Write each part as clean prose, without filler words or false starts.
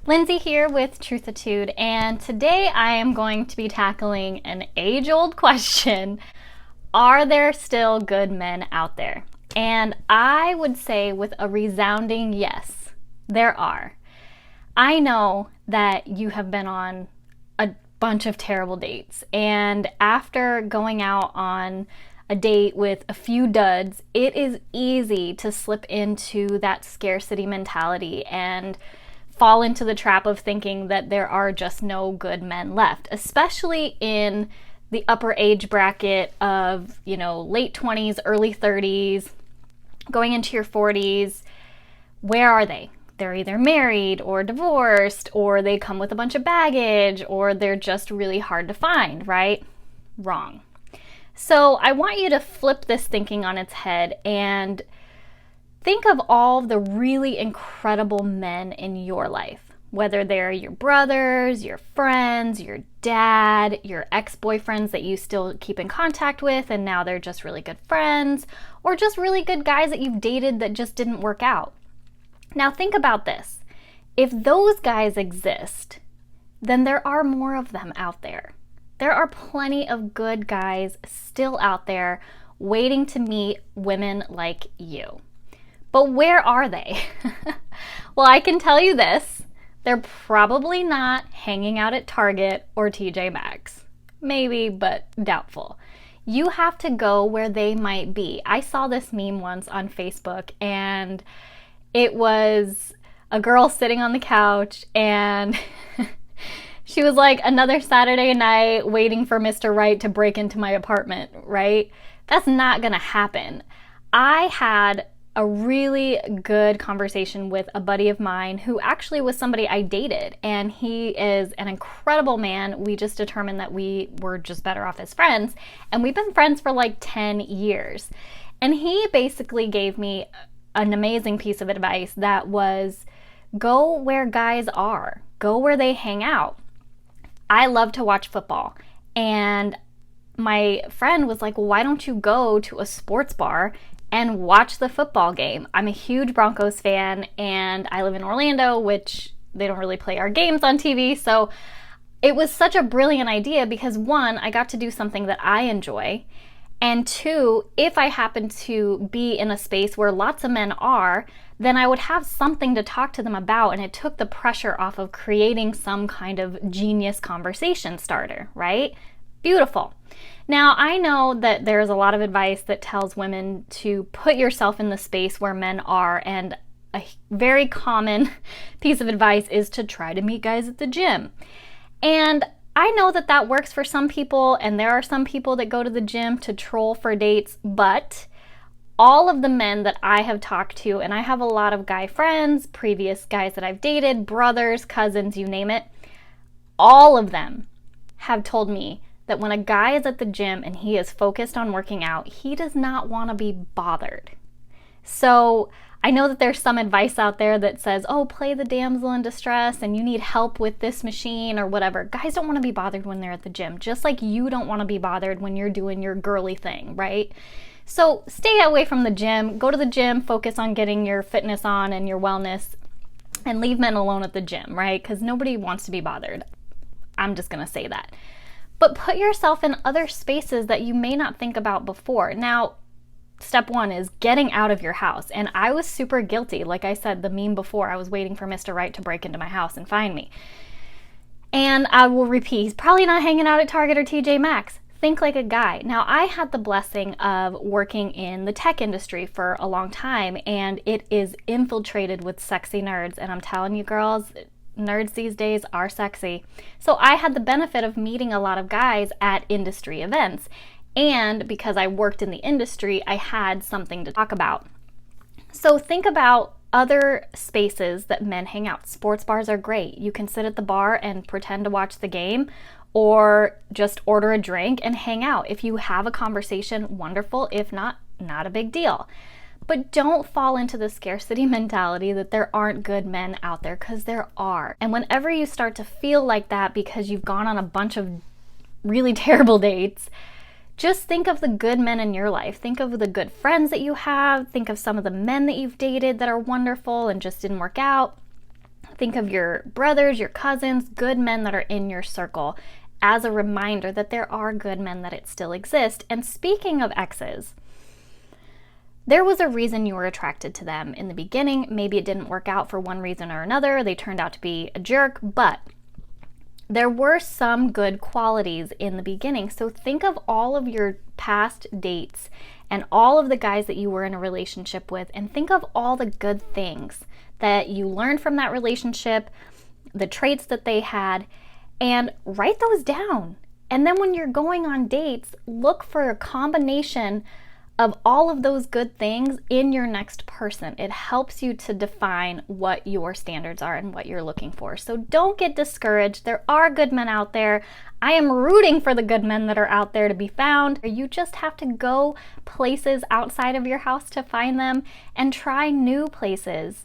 Lindsay here with Truthitude, and today I am going to be tackling an age-old question. Are there still good men out there? And I would say with a resounding yes, there are. I know that you have been on a bunch of terrible dates, and after going out on a date with a few duds, it is easy to slip into that scarcity mentality and fall into the trap of thinking that there are just no good men left, especially in the upper age bracket of, late 20s, early 30s, going into your 40s. Where are they? They're either married or divorced, or they come with a bunch of baggage, or they're just really hard to find, right? Wrong. So I want you to flip this thinking on its head and think of all the really incredible men in your life, whether they're your brothers, your friends, your dad, your ex-boyfriends that you still keep in contact with and now they're just really good friends, or just really good guys that you've dated that just didn't work out. Now think about this. If those guys exist, then there are more of them out there. There are plenty of good guys still out there waiting to meet women like you. But where are they? Well, I can tell you this. They're probably not hanging out at Target or TJMaxx. Maybe, but doubtful. You have to go where they might be. I saw this meme once on Facebook, and it was a girl sitting on the couch, and she was like, another Saturday night waiting for Mr. Right to break into my apartment, right? That's not gonna happen. I had a really good conversation with a buddy of mine who actually was somebody I dated, and he is an incredible man. We just determined that we were just better off as friends, and we've been friends for like 10 years. And he basically gave me an amazing piece of advice that was, go where guys are, go where they hang out. I love to watch football, and my friend was like, well, why don't you go to a sports bar and watch the football game? I'm a huge Broncos fan, and I live in Orlando, which they don't really play our games on TV. So it was such a brilliant idea because, one, I got to do something that I enjoy. And two, if I happen to be in a space where lots of men are, then I would have something to talk to them about, and it took the pressure off of creating some kind of genius conversation starter, right? Beautiful. Now, I know that there's a lot of advice that tells women to put yourself in the space where men are, and a very common piece of advice is to try to meet guys at the gym. And I know that that works for some people, and there are some people that go to the gym to troll for dates, but all of the men that I have talked to, and I have a lot of guy friends, previous guys that I've dated, brothers, cousins, you name it, all of them have told me that when a guy is at the gym and he is focused on working out, he does not want to be bothered. So I know that there's some advice out there that says, oh, play the damsel in distress and you need help with this machine or whatever. Guys don't want to be bothered when they're at the gym, just like you don't want to be bothered when you're doing your girly thing, right? So stay away from the gym, go to the gym, focus on getting your fitness on and your wellness, and leave men alone at the gym, right? Because nobody wants to be bothered. I'm just going to say that. But put yourself in other spaces that you may not think about before. Now, step one is getting out of your house. And I was super guilty. Like I said, the meme before, I was waiting for Mr. Right to break into my house and find me. And I will repeat, he's probably not hanging out at Target or TJMaxx. Think like a guy. Now, I had the blessing of working in the tech industry for a long time, and it is infiltrated with sexy nerds. And I'm telling you, girls, nerds these days are sexy. So I had the benefit of meeting a lot of guys at industry events. And because I worked in the industry, I had something to talk about. So think about other spaces that men hang out. Sports bars are great. You can sit at the bar and pretend to watch the game, or just order a drink and hang out. If you have a conversation, wonderful. If not, not a big deal. But don't fall into the scarcity mentality that there aren't good men out there, because there are. And whenever you start to feel like that because you've gone on a bunch of really terrible dates, just think of the good men in your life. Think of the good friends that you have. Think of some of the men that you've dated that are wonderful and just didn't work out. Think of your brothers, your cousins, good men that are in your circle as a reminder that there are good men that still exist. And speaking of exes, there was a reason you were attracted to them in the beginning. Maybe it didn't work out for one reason or another. They turned out to be a jerk, but there were some good qualities in the beginning. So think of all of your past dates and all of the guys that you were in a relationship with, and think of all the good things that you learned from that relationship, the traits that they had, and write those down. And then when you're going on dates, look for a combination of all of those good things in your next person. It helps you to define what your standards are and what you're looking for. So don't get discouraged. There are good men out there. I am rooting for the good men that are out there to be found. You just have to go places outside of your house to find them and try new places.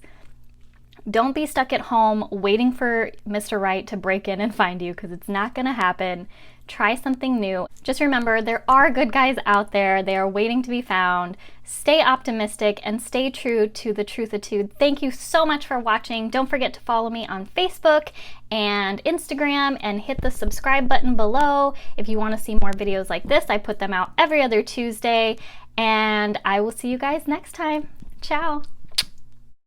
Don't be stuck at home waiting for Mr. Right to break in and find you, because it's not going to happen. Try something new. Just remember, there are good guys out there. They are waiting to be found. Stay optimistic and stay true to the truthitude. Thank you so much for watching. Don't forget to follow me on Facebook and Instagram, and hit the subscribe button below if you want to see more videos like this. I put them out every other Tuesday, and I will see you guys next time. Ciao.